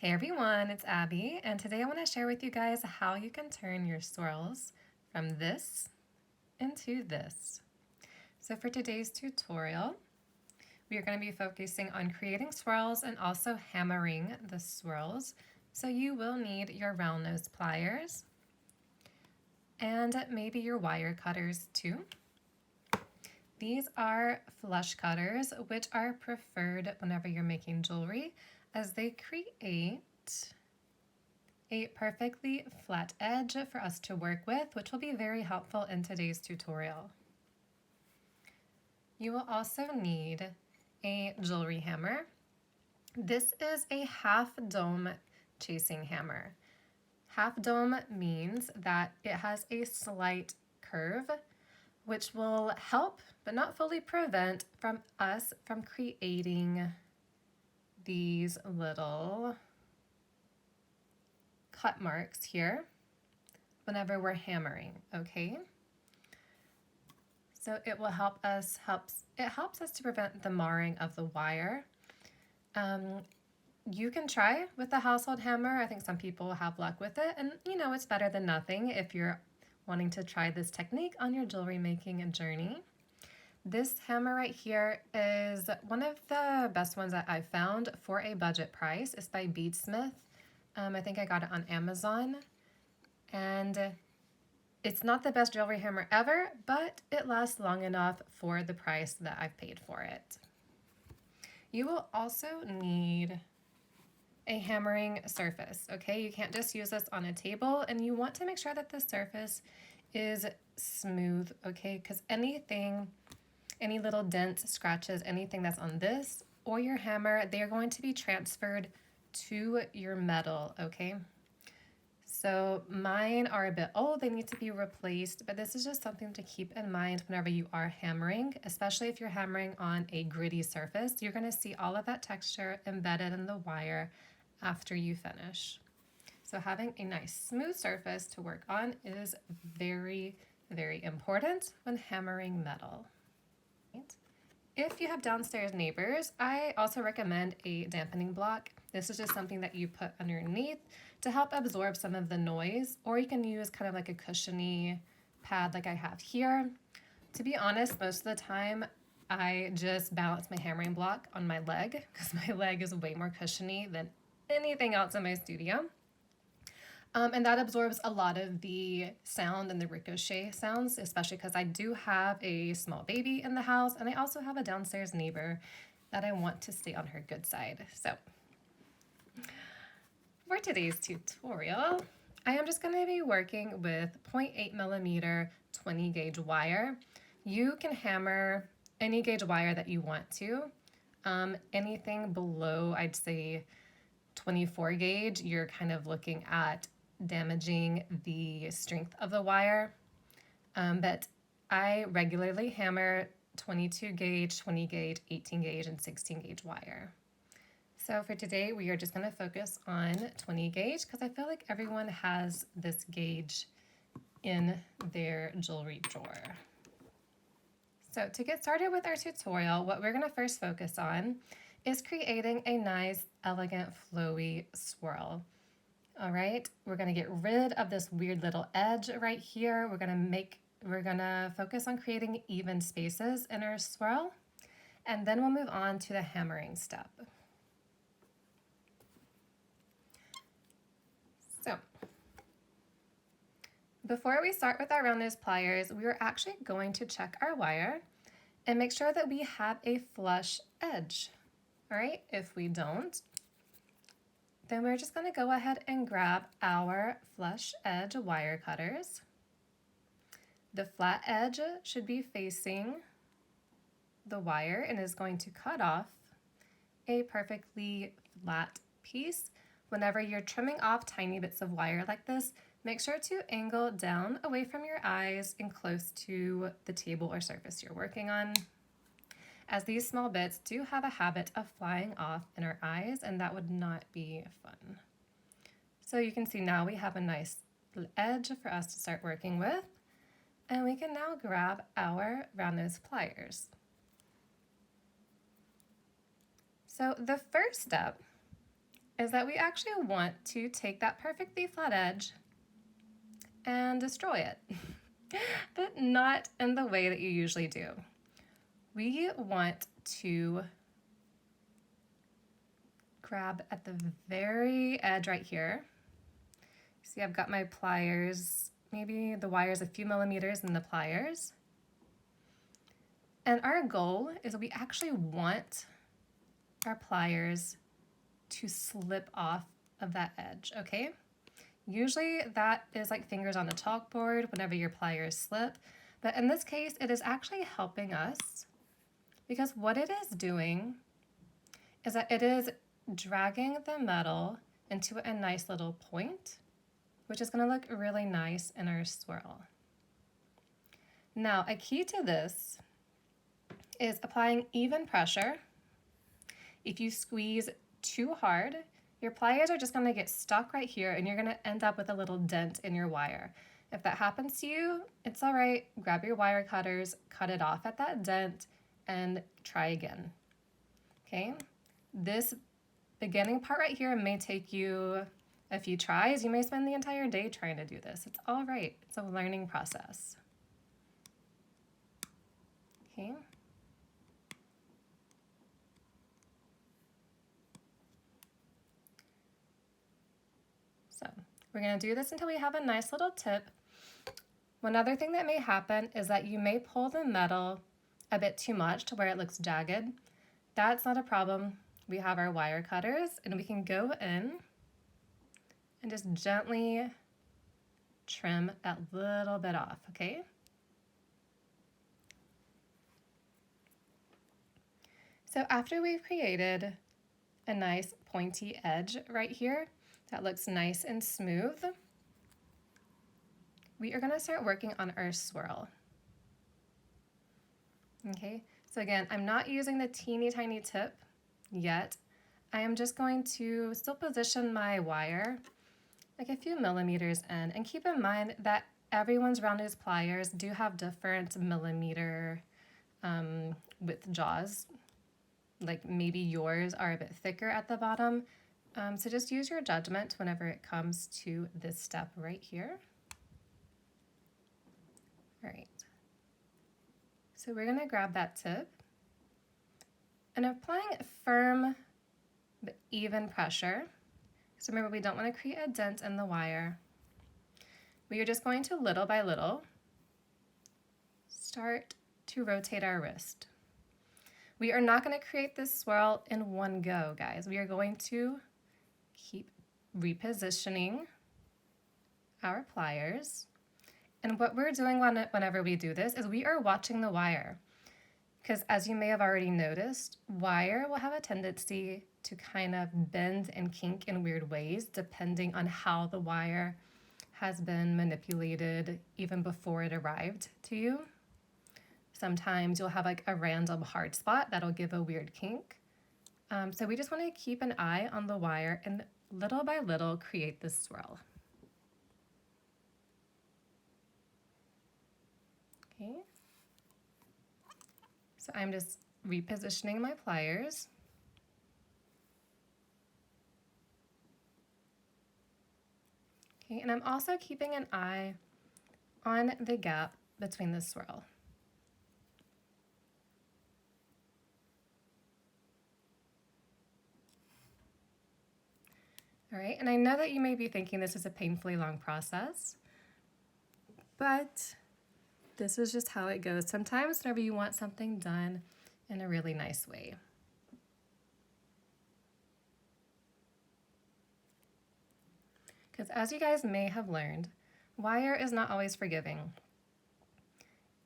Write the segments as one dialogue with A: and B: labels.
A: Hey everyone, it's Abby, and today I want to share with you guys how you can turn your swirls from this into this. So for today's tutorial, we are going to be focusing on creating swirls and also hammering the swirls. So you will need your round nose pliers and maybe your wire cutters too. These are flush cutters, which are preferred whenever you're making jewelry, as they create a perfectly flat edge for us to work with, which will be very helpful in today's tutorial. You will also need a jewelry hammer. This is a half dome chasing hammer. Half dome means that it has a slight curve, which will help but not fully prevent from us from creating these little cut marks here whenever we're hammering, okay? So it will helps us to prevent the marring of the wire. You can try with the household hammer. I think some people have luck with it, and you know it's better than nothing if you're wanting to try this technique on your jewelry making journey. This hammer right here is one of the best ones that I've found for a budget price. It's by Beadsmith. I think I got it on Amazon, and it's not the best jewelry hammer ever, but it lasts long enough for the price that I've paid for it. You will also need a hammering surface, okay? You can't just use this on a table, and you want to make sure that the surface is smooth, okay? Because any little dents, scratches, anything that's on this or your hammer, they are going to be transferred to your metal, okay? So mine are a bit old, they need to be replaced, but this is just something to keep in mind whenever you are hammering, especially if you're hammering on a gritty surface. You're gonna see all of that texture embedded in the wire after you finish. So having a nice smooth surface to work on is very, very important when hammering metal. If you have downstairs neighbors, I also recommend a dampening block. This is just something that you put underneath to help absorb some of the noise, or you can use kind of like a cushiony pad like I have here. To be honest, most of the time I just balance my hammering block on my leg because my leg is way more cushiony than anything else in my studio. And that absorbs a lot of the sound and the ricochet sounds, especially because I do have a small baby in the house, and I also have a downstairs neighbor that I want to stay on her good side. So for today's tutorial, I am just going to be working with 0.8 millimeter 20 gauge wire. You can hammer any gauge wire that you want to. Anything below, I'd say 24 gauge, you're kind of looking at damaging the strength of the wire. But I regularly hammer 22 gauge, 20 gauge, 18 gauge, and 16 gauge wire. So for today, we are just going to focus on 20 gauge because I feel like everyone has this gauge in their jewelry drawer. So to get started with our tutorial, what we're going to first focus on is creating a nice, elegant, flowy swirl. All right, we're going to get rid of this weird little edge right here. We're going to focus on creating even spaces in our swirl, and then we'll move on to the hammering step. So before we start with our round nose pliers, we are actually going to check our wire and make sure that we have a flush edge. All right, if we don't, then we're just going to go ahead and grab our flush edge wire cutters. The flat edge should be facing the wire and is going to cut off a perfectly flat piece. Whenever you're trimming off tiny bits of wire like this, make sure to angle down away from your eyes and close to the table or surface you're working on, as these small bits do have a habit of flying off in our eyes, and that would not be fun. So you can see now we have a nice edge for us to start working with, and we can now grab our round nose pliers. So the first step is that we actually want to take that perfectly flat edge and destroy it, but not in the way that you usually do. We want to grab at the very edge right here. See, I've got my pliers, maybe the wire's a few millimeters in the pliers. And our goal is we actually want our pliers to slip off of that edge, okay? Usually that is like fingers on a chalkboard whenever your pliers slip, but in this case it is actually helping us because what it is doing is that it is dragging the metal into a nice little point, which is going to look really nice in our swirl. Now, a key to this is applying even pressure. If you squeeze too hard, your pliers are just going to get stuck right here and you're going to end up with a little dent in your wire. If that happens to you, it's all right. Grab your wire cutters, cut it off at that dent, and try again. Okay? This beginning part right here may take you a few tries. You may spend the entire day trying to do this. It's all right. It's a learning process. Okay? So we're going to do this until we have a nice little tip. One other thing that may happen is that you may pull the metal a bit too much to where it looks jagged. That's not a problem. We have our wire cutters and we can go in and just gently trim that little bit off, okay? So after we've created a nice pointy edge right here that looks nice and smooth, we are going to start working on our swirl. Okay, so again, I'm not using the teeny tiny tip yet. I am just going to still position my wire like a few millimeters in, and keep in mind that everyone's round nose pliers do have different millimeter width jaws. Like maybe yours are a bit thicker at the bottom. So just use your judgment whenever it comes to this step right here. All right. So we're gonna grab that tip and applying firm but even pressure. So remember, we don't want to create a dent in the wire. We are just going to, little by little, start to rotate our wrist. We are not going to create this swirl in one go, guys. We are going to keep repositioning our pliers. And what we're doing whenever we do this is we are watching the wire. Because as you may have already noticed, wire will have a tendency to kind of bend and kink in weird ways depending on how the wire has been manipulated even before it arrived to you. Sometimes you'll have like a random hard spot that'll give a weird kink. So we just want to keep an eye on the wire and little by little create this swirl. Okay. So I'm just repositioning my pliers. Okay, and I'm also keeping an eye on the gap between the swirl. All right, and I know that you may be thinking this is a painfully long process, but this is just how it goes. Sometimes whenever you want something done in a really nice way. Because as you guys may have learned, wire is not always forgiving.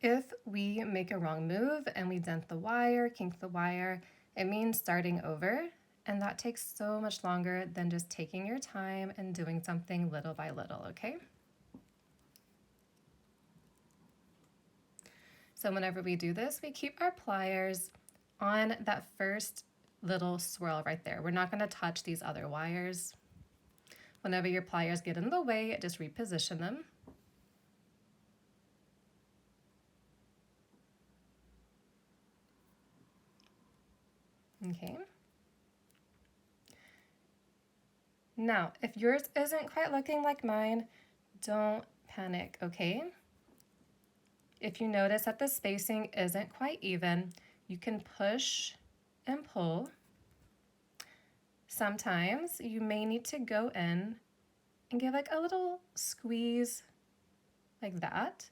A: If we make a wrong move and we dent the wire, kink the wire, it means starting over, and that takes so much longer than just taking your time and doing something little by little, okay? So whenever we do this, we keep our pliers on that first little swirl right there. We're not going to touch these other wires. Whenever your pliers get in the way, just reposition them. Okay. Now, if yours isn't quite looking like mine, don't panic, okay? If you notice that the spacing isn't quite even, you can push and pull. Sometimes you may need to go in and give like a little squeeze like that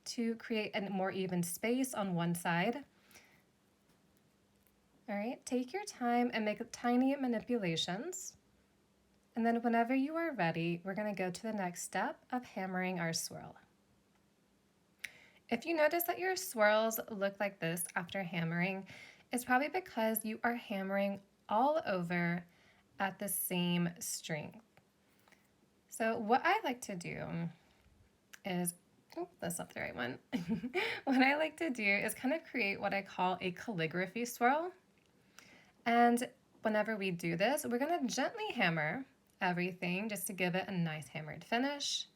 A: to create a more even space on one side. All right, take your time and make tiny manipulations. And then whenever you are ready, we're going to go to the next step of hammering our swirl. If you notice that your swirls look like this after hammering, it's probably because you are hammering all over at the same strength. So what I like to do is, oh, that's not the right one. What I like to do is kind of create what I call a calligraphy swirl. And whenever we do this, we're going to gently hammer everything just to give it a nice hammered finish.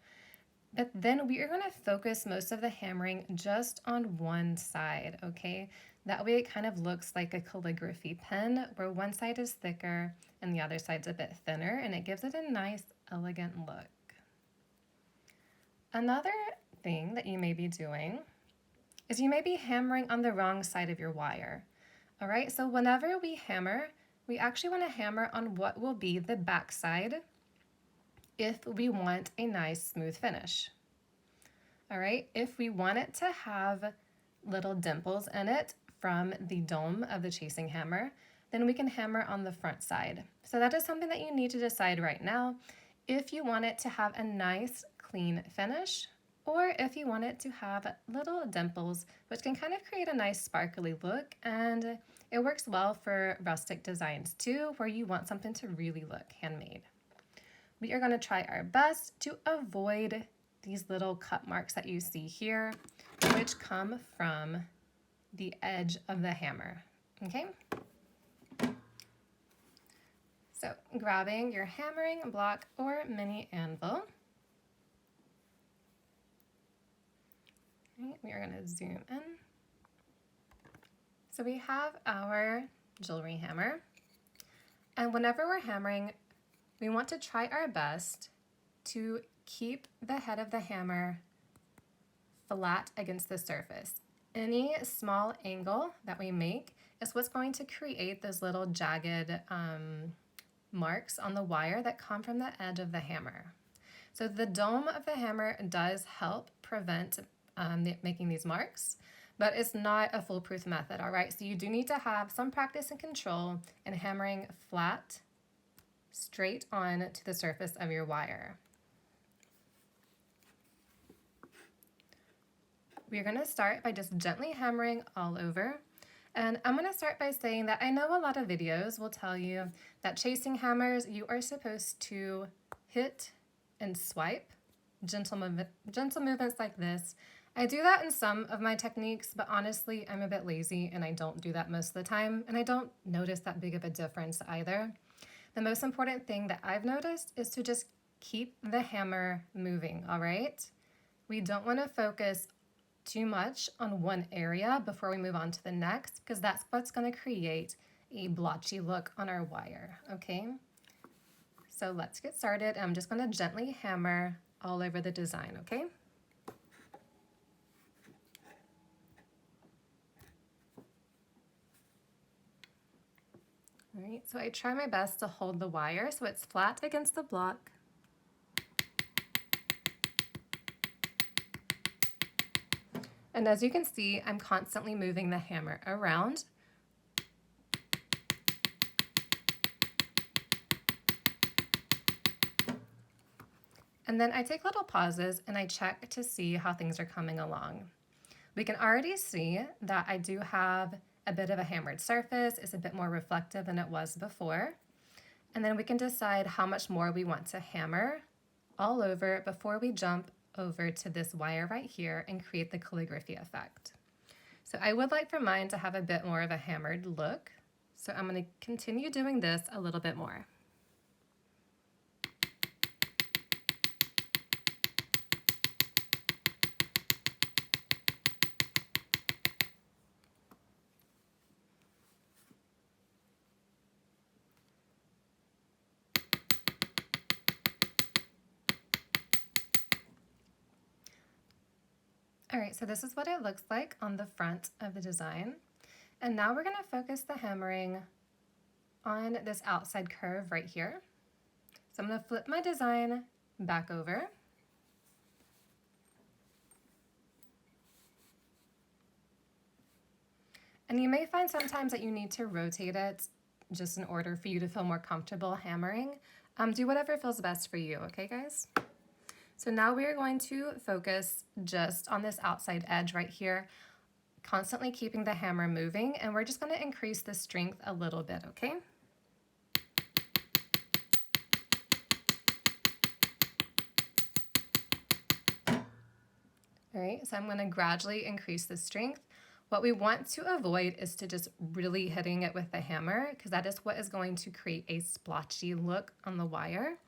A: But then we are going to focus most of the hammering just on one side, okay? That way it kind of looks like a calligraphy pen where one side is thicker and the other side's a bit thinner, and it gives it a nice, elegant look. Another thing that you may be doing is you may be hammering on the wrong side of your wire. All right, so whenever we hammer, we actually want to hammer on what will be the back side if we want a nice smooth finish. All right, if we want it to have little dimples in it from the dome of the chasing hammer, then we can hammer on the front side. So that is something that you need to decide right now if you want it to have a nice clean finish, or if you want it to have little dimples, which can kind of create a nice sparkly look, and it works well for rustic designs too, where you want something to really look handmade. We are going to try our best to avoid these little cut marks that you see here, which come from the edge of the hammer, okay? So grabbing your hammering block or mini anvil, right, we are going to zoom in. So we have our jewelry hammer, and whenever we're hammering, we want to try our best to keep the head of the hammer flat against the surface. Any small angle that we make is what's going to create those little jagged marks on the wire that come from the edge of the hammer. So the dome of the hammer does help prevent making these marks, but it's not a foolproof method, all right? So you do need to have some practice and control in hammering flat, straight on to the surface of your wire. We're going to start by just gently hammering all over. And I'm going to start by saying that I know a lot of videos will tell you that chasing hammers, you are supposed to hit and swipe, gentle movements like this. I do that in some of my techniques, but honestly, I'm a bit lazy and I don't do that most of the time, and I don't notice that big of a difference either. The most important thing that I've noticed is to just keep the hammer moving, all right? We don't want to focus too much on one area before we move on to the next, because that's what's going to create a blotchy look on our wire, okay? So let's get started. I'm just going to gently hammer all over the design, okay? All right, so I try my best to hold the wire so it's flat against the block. And as you can see, I'm constantly moving the hammer around. And then I take little pauses and I check to see how things are coming along. We can already see that I do have a bit of a hammered surface. It's a bit more reflective than it was before. And then we can decide how much more we want to hammer all over before we jump over to this wire right here and create the calligraphy effect. So I would like for mine to have a bit more of a hammered look. So I'm going to continue doing this a little bit more. All right, so this is what it looks like on the front of the design. And now we're going to focus the hammering on this outside curve right here. So I'm going to flip my design back over. And you may find sometimes that you need to rotate it just in order for you to feel more comfortable hammering. Do whatever feels best for you, okay guys? So now we are going to focus just on this outside edge right here, constantly keeping the hammer moving, and we're just going to increase the strength a little bit, okay? All right, so I'm going to gradually increase the strength. What we want to avoid is to just really hitting it with the hammer, because that is what is going to create a splotchy look on the wire.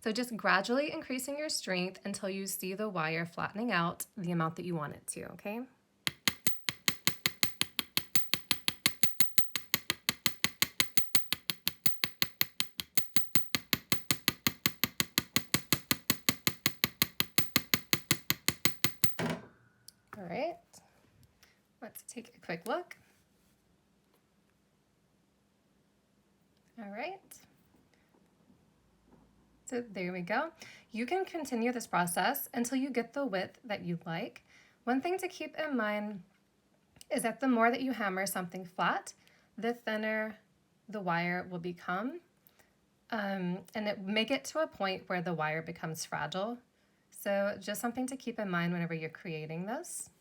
A: So just gradually increasing your strength until you see the wire flattening out the amount that you want it to, okay? All right, let's take a quick look. All right. So there we go. You can continue this process until you get the width that you like. One thing to keep in mind is that the more that you hammer something flat, the thinner the wire will become, and make it to a point where the wire becomes fragile. So just something to keep in mind whenever you're creating this.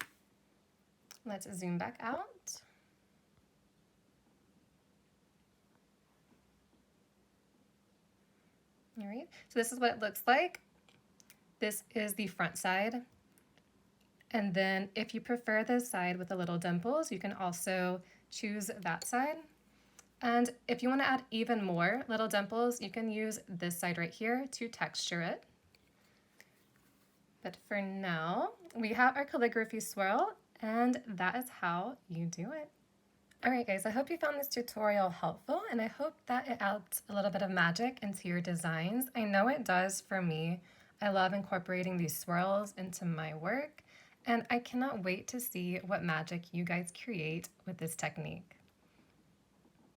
A: Let's zoom back out. All right, so this is what it looks like. This is the front side. And then if you prefer this side with the little dimples, you can also choose that side. And if you want to add even more little dimples, you can use this side right here to texture it. But for now, we have our calligraphy swirl, and that is how you do it. Alright guys, I hope you found this tutorial helpful, and I hope that it adds a little bit of magic into your designs. I know it does for me. I love incorporating these swirls into my work, and I cannot wait to see what magic you guys create with this technique.